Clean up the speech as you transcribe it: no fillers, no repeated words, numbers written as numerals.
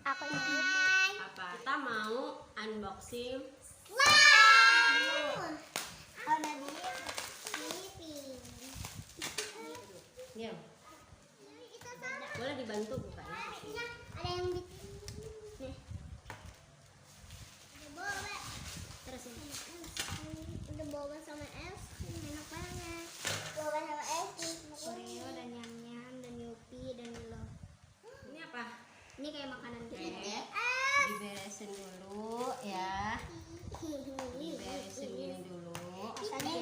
Aku ini. Apa? Kita mau unboxing Wow. Ada di ya. Boleh dibantu buka ini. Ada yang nih. Ada boba. Terus ini. Ada boba sama es. Enak banget. Boba sama es. Oreo dan Nyam-Nyam dan Yupi dan Milo. Ini apa? Ini kayak makanan gitu. Diberesin dulu ya. Diberesin ini dulu. Asalnya